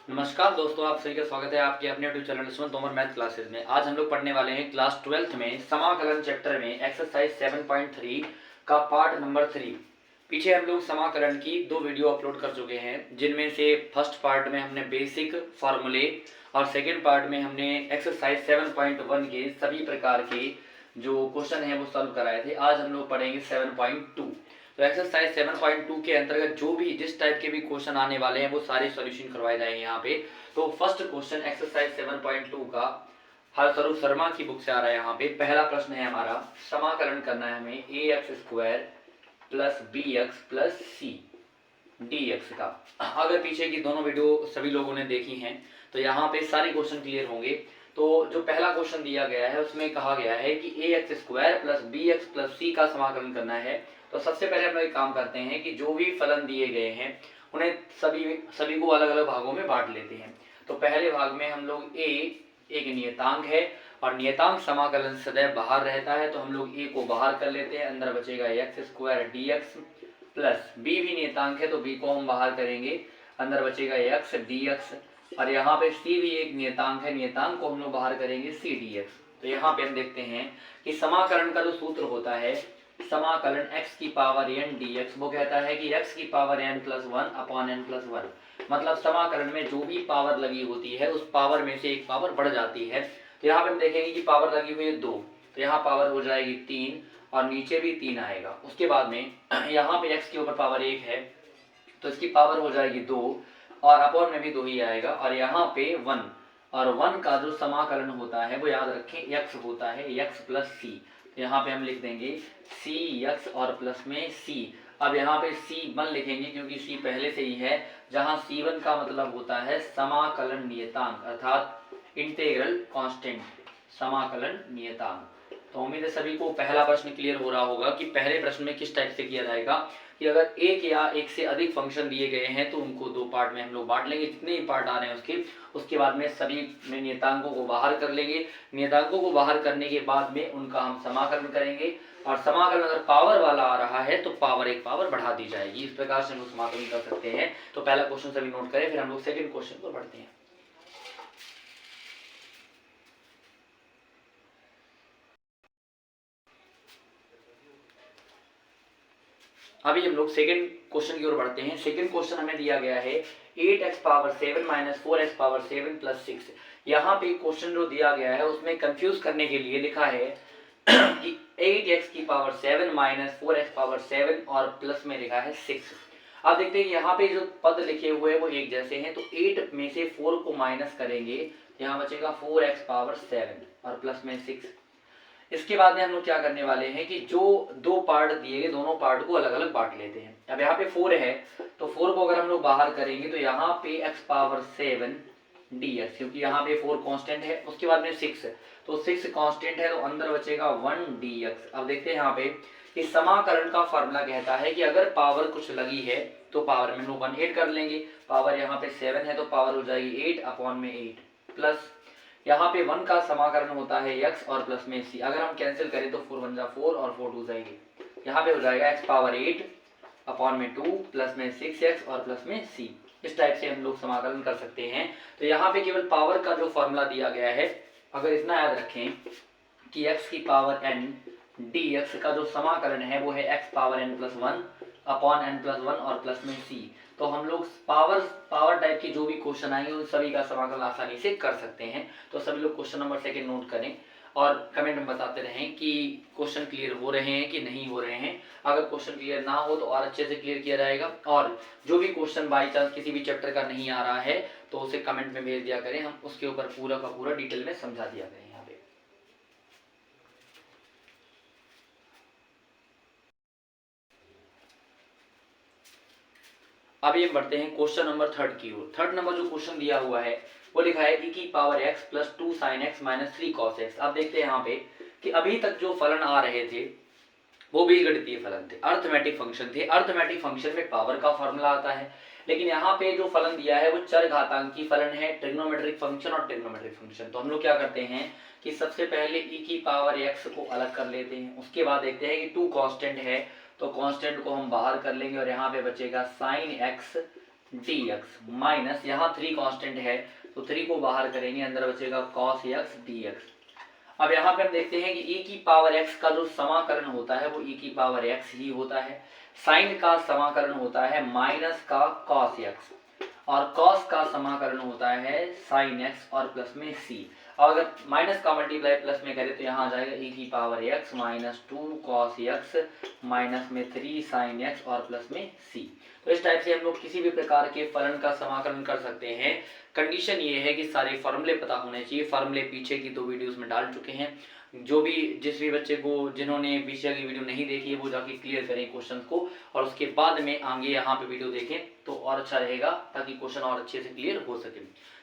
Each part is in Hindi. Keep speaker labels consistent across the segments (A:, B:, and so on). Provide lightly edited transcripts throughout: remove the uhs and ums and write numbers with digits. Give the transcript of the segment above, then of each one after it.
A: नमस्कार दोस्तों, आप सभी का स्वागत है आपके अपने यूट्यूब चैनल सुमन तोमर मैथ क्लासेस में। आज हम लोग पढ़ने वाले हैं क्लास 12th में समाकलन चैप्टर में एक्सरसाइज 7.3 का पार्ट नंबर 3। पीछे हम लोग समाकलन की 2 वीडियो अपलोड कर चुके हैं, जिनमें से फर्स्ट पार्ट में हमने बेसिक फार्मूले और सेकेंड पार्ट में हमने एक्सरसाइज 7.1 के सभी प्रकार के जो क्वेश्चन है वो सॉल्व कराए थे। आज हम लोग पढ़ेंगे 7.2। तो एक्सरसाइज 7.2 के अंतर्गत जो भी जिस टाइप के भी क्वेश्चन आने वाले हैं वो सारे सॉल्यूशन करवाए जाएंगे यहाँ पे। तो फर्स्ट क्वेश्चन एक्सरसाइज 7.2 का हर स्वरूप शर्मा की बुक से आ रहा है। यहाँ पे पहला प्रश्न है हमारा, समाकलन करना है हमें ax² plus bx plus c dx का। अगर पीछे की दोनों वीडियो सभी लोगों ने देखी हैं तो यहाँ पे सारे क्वेश्चन क्लियर होंगे। तो जो पहला क्वेश्चन दिया गया है उसमें कहा गया है कि ax² plus bx plus c का समाकलन करना है। तो सबसे पहले हम लोग एक काम करते हैं कि जो भी फलन दिए गए हैं उन्हें सभी को अलग अलग भागों में बांट लेते हैं। तो पहले भाग में हम लोग a एक नियतांक है और नियतांक समाकलन सदैव बाहर रहता है, तो हम लोग a को बाहर कर लेते हैं, अंदर बचेगा x² dx प्लस b भी नियतांक है तो b को हम बाहर करेंगे, अंदर बचेगा x dx। और यहाँ पे c भी एक नियतांक है, नियतांक को हम लोग बाहर करेंगे c dx। तो यहाँ पे हम देखते हैं कि समाकलन का जो सूत्र होता है समाकलन x की पावर n dx, वो कहता है कि x की power n plus 1 upon n plus 1। मतलब समाकलन में जो भी पावर लगी होती है उस पावर में से एक पावर बढ़ जाती है। तो यहाँ पे हम देखेंगे कि पावर लगी हुई है 2, तो यहाँ पावर हो जाएगी 3 और नीचे भी 3 आएगा। उसके बाद में यहाँ पे x के ऊपर पावर 1 है तो इसकी पावर हो जाएगी 2 और अपॉन में भी 2 ही आएगा। और यहाँ पे 1 और 1 का जो समाकलन होता है वो याद रखें x होता है, x प्लस c। तो यहाँ पे हम लिख देंगे cx और प्लस में c। अब यहाँ पे c1 लिखेंगे क्योंकि c पहले से ही है, जहाँ c1 का मतलब होता है समाकलन नियतांक अर्थात इंटीग्रल कांस्टेंट, समाकलन नियतांक। तो उम्मीद है सभी को पहला प्रश्न क्लियर हो रहा होगा कि पहले प्रश्न में किस टाइप से किया जाएगा कि अगर एक या एक से अधिक फंक्शन दिए गए हैं तो उनको 2 पार्ट में हम लोग बांट लेंगे, जितने ही पार्ट आ रहे हैं उसके बाद में सभी में नियतांकों को बाहर कर लेंगे। नियतांकों को बाहर करने के बाद में उनका हम समाकलन करेंगे और समाकलन अगर पावर वाला आ रहा है तो पावर एक पावर बढ़ा दी जाएगी। इस प्रकार से हम लोग समाकलन कर सकते हैं। तो पहला क्वेश्चन सभी नोट करें, फिर हम लोग सेकेंड क्वेश्चन पर बढ़ते हैं। अभी हम लोग सेकंड क्वेश्चन की ओर बढ़ते हैं। सेकंड क्वेश्चन हमें दिया गया है 8x power 7 minus 4x power 7 plus 6। यहाँ पे क्वेश्चन जो दिया गया है उसमें कंफ्यूज करने के लिए लिखा है कि 8x की पावर 7 माइनस 4x पावर 7 और प्लस में लिखा है 6। अब देखते हैं यहाँ पे जो पद लिखे हुए हैं वो एक जैसे हैं, तो 8 में से 4 को माइनस करेंगे, यहाँ बचेगा 4x पावर 7 और प्लस में 6। इसके बाद में हम लोग क्या करने वाले हैं कि जो 2 पार्ट दिए गए दोनों पार्ट को अलग अलग बांट लेते हैं। अब यहाँ पे 4 है तो 4 को अगर हम लोग बाहर करेंगे तो यहाँ पे x पावर 7 dx, क्योंकि यहाँ पे 4 कांस्टेंट है। उसके बाद में 6 तो 6 कांस्टेंट है तो अंदर बचेगा 1 dx। अब देखते हैं यहाँ पे कि समाकलन का फॉर्मूला कहता है कि अगर पावर कुछ लगी है तो पावर में हम लोग 1 ऐड कर लेंगे। पावर यहाँ पे 7 है तो पावर हो जाएगी 8 अपॉन में 8 प्लस यहाँ पे 1 का समाकलन होता है x और प्लस में c। अगर हम कैंसिल करें तो 4 1 जा 4 और 4 2 जाएगी, यहाँ पे हो जाएगा x पावर 8 अपॉन में 2 प्लस में 6x और प्लस में c। इस टाइप से हम लोग समाकलन कर सकते हैं। तो यहाँ पे केवल पावर का जो फॉर्मूला दिया गया है, अगर इतना याद रखें कि x की पावर n dx का जो समाकलन है वो है x power n plus 1 upon n plus 1 और प्लस में c। तो हम लोग पावर टाइप के जो भी क्वेश्चन आएंगे उन सभी का समाकलन आसानी से कर सकते हैं। तो सभी लोग क्वेश्चन नंबर सेकंड नोट करें और कमेंट में बताते रहें कि क्वेश्चन क्लियर हो रहे हैं कि नहीं हो रहे हैं। अगर क्वेश्चन क्लियर ना हो तो और अच्छे से क्लियर किया जाएगा, और जो भी क्वेश्चन बाई चांस किसी भी चैप्टर का नहीं आ रहा है तो उसे कमेंट में भेज दिया करें, हम उसके ऊपर पूरा का पूरा डिटेल में समझा दिया करें। यहाँ पे अभी हम बढ़ते हैं क्वेश्चन नंबर थर्ड की ओर। थर्ड नंबर जो क्वेश्चन दिया हुआ है वो लिखा है e की power x plus 2 sin x minus 3 cos x। अब देखते हैं यहाँ पे कि अभी तक जो फलन आ रहे थे वो बीजगणितीय फलन थे, अर्थमेटिक फंक्शन थे। अर्थमेटिक फंक्शन में पावर का फॉर्मूला आता है, लेकिन यहाँ पे जो फलन दिया है वो चर घातांकी फलन है, ट्रिग्नोमेट्रिक फंक्शन और ट्रिग्नोमेट्रिक फंक्शन। तो हम लोग क्या करते हैं कि सबसे पहले e की पावर x को अलग कर लेते हैं। उसके बाद देखते हैं कि 2 कांस्टेंट है तो कांस्टेंट को हम बाहर कर लेंगे और यहाँ पे बचेगा sine x d x minus यहाँ 3 कांस्टेंट है तो 3 को बाहर करेंगे, अंदर बचेगा कॉस एक्स डी एक्स। अब यहाँ पे हम देखते हैं कि e की पावर x का जो समाकलन होता है वो e की पावर x ही होता है। साइन का समाकलन होता है माइनस का cos x और cos का समाकलन होता है sin x और प्लस में c। और अगर माइनस का मल्टीप्लाई प्लस में करें तो यहाँ आ जाएगा e की power x minus 2 cos x minus में 3 sin x और प्लस में c। तो इस टाइप से हम लोग किसी भी प्रकार के फलन का समाकलन कर सकते हैं। कंडीशन ये है कि सारे फॉर्मूले पता होने चाहिए। फॉर्मूले पीछे की 2 वीडियोस में डाल चुके हैं। जो भी जिस भी बच्चे को जिन्होंने पीछे की वीडियो नहीं देखी है वो जाके क्लियर करें क्वेश्चन को और उसके बाद में आगे यहाँ पे वीडियो देखें तो और अच्छा रहेगा, ताकि क्वेश्चन और अच्छे से क्लियर हो सके।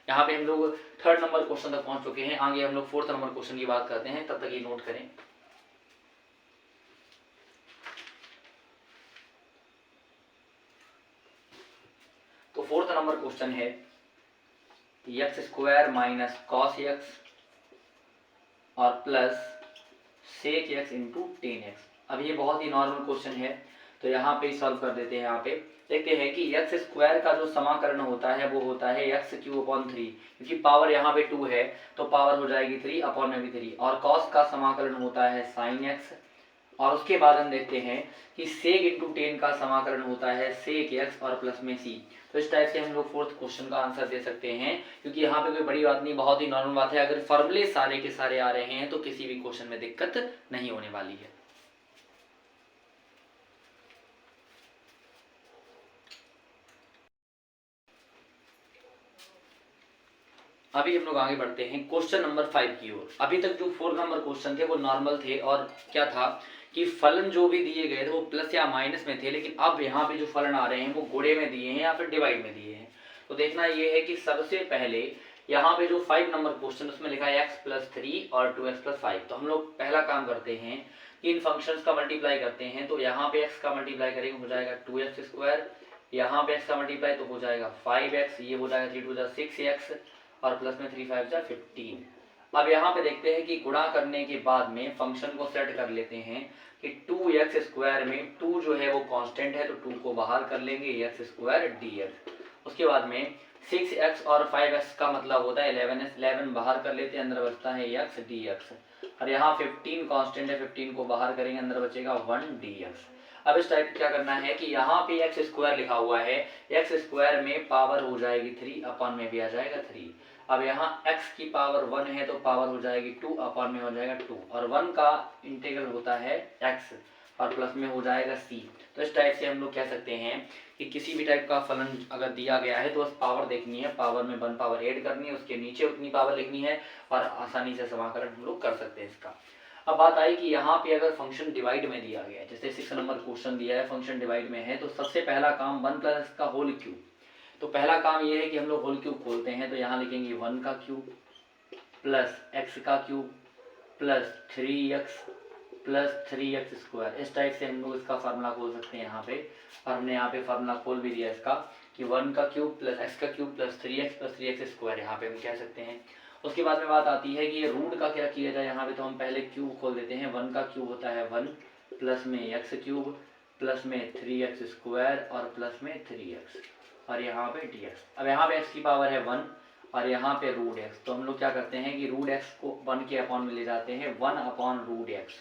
A: यहाँ पे हम लोग 3rd नंबर क्वेश्चन तक पहुंच चुके हैं। आगे हम लोग 4th नंबर क्वेश्चन की बात करते हैं, तब तक ये नोट करें। तो 4th नंबर क्वेश्चन है x square minus cos x और plus sec x into ten x. अब ये बहुत ही नॉर्मल क्वेश्चन है तो यहाँ पे सॉल्व कर देते हैं। यहाँ पे देखते हैं कि एक्स स्क्वायर का जो समाकलन होता है वो होता है एक्स क्यूब अपॉन 3, क्योंकि पावर यहाँ पे 2 है तो पावर हो जाएगी 3 अपॉन में भी 3। और कॉस का समाकलन होता है साइन एक्स और उसके बाद हम देखते हैं कि सेक इंटू टेन का समाकलन होता है सेक एक्स और प्लस में सी। तो इस टाइप से हम लोग 4th क्वेश्चन का आंसर दे सकते हैं, क्योंकि यहाँ पे कोई बड़ी बात नहीं, बहुत ही नॉर्मल बात है। अगर फॉर्मूले सारे के सारे आ रहे हैं तो किसी भी क्वेश्चन में दिक्कत नहीं होने वाली है। अभी हम लोग आगे बढ़ते हैं क्वेश्चन नंबर 5 की ओर। अभी तक जो 4 नंबर क्वेश्चन थे वो नॉर्मल थे और क्या था कि फलन जो भी दिए गए थे वो प्लस या माइनस में थे, लेकिन अब यहाँ पे जो फलन आ रहे हैं वो गुणे में दिए हैं या फिर डिवाइड में दिए हैं। तो देखना ये है कि सबसे पहले यहाँ पे जो 5 नंबर क्वेश्चन उसमें लिखा है x + 3 और 2x + 5। तो हम लोग पहला काम करते हैं कि इन फंक्शंस का मल्टीप्लाई करते हैं। तो यहाँ पे x का मल्टीप्लाई करेंगे हो जाएगा 2x², यहाँ पे x का मल्टीप्लाई तो हो जाएगा 5x, ये हो जाएगा 3 × 6x और प्लस में 3 × 5 = 15। अब यहाँ पे देखते हैं कि गुणा करने के बाद में फंक्शन को सेट कर लेते हैं कि 2x² में 2 जो है वो कांस्टेंट है तो 2 को बाहर कर लेंगे x² dx। उसके बाद में 6x और 5x का मतलब होता है 11x, 11 बाहर कर लेते हैं, अंदर बचता है x dx। और यहाँ 15 कांस्टेंट है, 15 को बाहर करेंगे, अंदर बचेगा 1 dx। अब इस टाइप क्या करना है कि यहाँ पे x² लिखा हुआ है, x² में पावर हो जाएगी 3 अपॉन में भी आ जाएगा 3। अब यहाँ x की पावर 1 है तो पावर हो जाएगी 2 अपॉन में हो जाएगा 2 और 1 का इंटीग्रल होता है x और प्लस में हो जाएगा c। तो इस टाइप से हम लोग कह सकते हैं कि किसी भी टाइप का फलन अगर दिया गया है तो बस पावर देखनी है, पावर में 1 पावर ऐड करनी है, उसके नीचे उतनी पावर लिखनी है और आसानी से समाकलन हम लोग कर सकते हैं इसका। अब बात आई कि यहाँ पे अगर फंक्शन डिवाइड में दिया गया है, जैसे 6 नंबर क्वेश्चन दिया है फंक्शन डिवाइड में है, तो सबसे पहला काम 1 + x का होल क्यूब। तो पहला काम ये है कि हम लोग होल क्यूब खोलते हैं, तो यहाँ लिखेंगे 1 का क्यूब प्लस x का cube plus 3x plus 3x²। इस टाइप से हम लोग इसका फार्मूला खोल सकते हैं यहाँ पे, और हमने यहाँ पे फार्मूला खोल भी दिया इसका कि 1 का क्यूब प्लस x का cube plus 3x plus 3x² यहाँ पे हम कह सकते हैं। उसके बाद में बात आती है कि ये रूट का क्या किया जाए। यहाँ पे तो हम पहले क्यूब खोल देते हैं। 1 का क्यूब होता है 1 प्लस में x³ प्लस में 3x² और प्लस में 3x और यहाँ पे dx। अब यहाँ पे x की पावर है 1 और यहाँ पे रूट x, तो हम लोग क्या करते हैं कि रूट x को 1 के अपॉन में ले जाते हैं, 1 अपॉन रूट x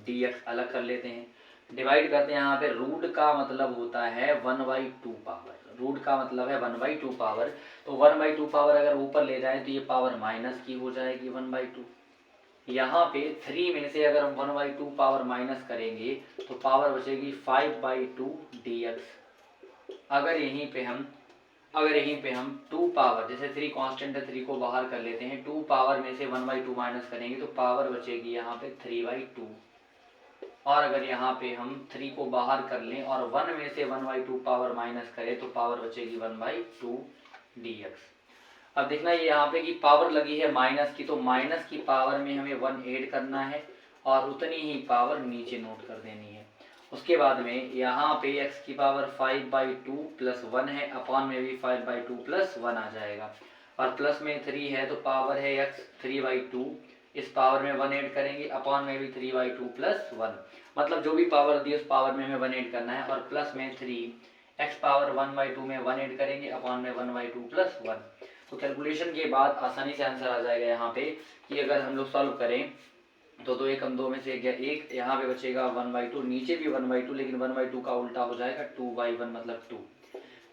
A: dx अलग कर लेते हैं, डिवाइड करते हैं। यहाँ पे रूट का मतलब होता है 1/2 पावर, रूट का मतलब है 1/2 पावर। तो 1/2 पावर अगर ऊपर ले जाएं तो ये पावर माइनस की हो जाएगी 1/2। यहाँ पे 3 में से अगर हम 1/2 पावर माइनस करेंगे तो पावर बचेगी 5/2 dx। अगर यहीं पे हम 2 पावर, जैसे 3 कांस्टेंट है 3 को बाहर कर लेते हैं, 2 पावर में से 1/2 माइनस करेंगे तो पावर बचेगी यहाँ पे 3/2। और अगर यहाँ पे हम 3 को बाहर कर लें और 1 में से 1/2 पावर माइनस करें तो पावर बचेगी 1/2 dx। अब देखना ये यहाँ पे कि पावर लगी है माइनस की, तो माइनस की पावर में हमें 1 ऐड करना है और उतनी ही पावर नीचे नोट कर देनी है। उसके बाद में यहाँ पे x की पावर 5/2 प्लस 1 है, अपॉन में भी 5/2 प्लस 1 आ जाएगा और प्लस में 3 है तो पावर है x 3/2, इस पावर में 1 ऐड करेंगे, अपॉन में भी 3/2 प्लस 1, मतलब जो भी पावर दी उस पावर में हमें 1 ऐड करना है और प्लस में 3 x पावर 1/2 में 1 ऐड करेंगे अपॉन में 1/2 प्लस 1। तो कैलकुलेशन के बाद आसानी से आंसर आ जाएगा यहाँ पे कि अगर हम लोग सॉल्व करें तो 2 एकम 2 में से 1 गया 1, यहाँ पे बचेगा 1/2, नीचे भी 1/2 लेकिन 1/2 का उल्टा हो जाएगा 2/1 मतलब 2।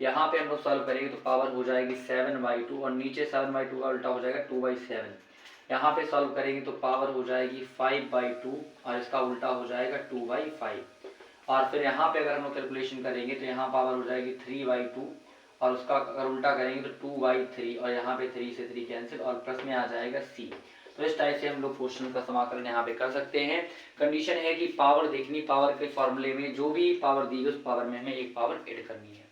A: यहाँ पे हम लोग सॉल्व करेंगे तो पावर हो जाएगी 7/2 और नीचे 7/2 का उल्टा हो जाएगा 2/7। यहाँ पे सॉल्व करेंगे तो पावर हो जाएगी 5/2 और इसका उल्टा हो जाएगा 2/5। और फिर यहाँ पे अगर हम लोग कैलकुलेशन करेंगे तो यहाँ पावर हो जाएगी 3/2 और उसका अगर उल्टा करेंगे तो 2/3 और यहाँ पे 3 से 3 कैंसिल और प्लस में आ जाएगा c। तो इस टाइप से हम लोग क्वेश्चन का समाकलन यहाँ पे कर सकते हैं। कंडीशन है कि पावर देखनी, पावर के फॉर्मूले में जो भी पावर दी है उस पावर में हमें एक पावर ऐड करनी है।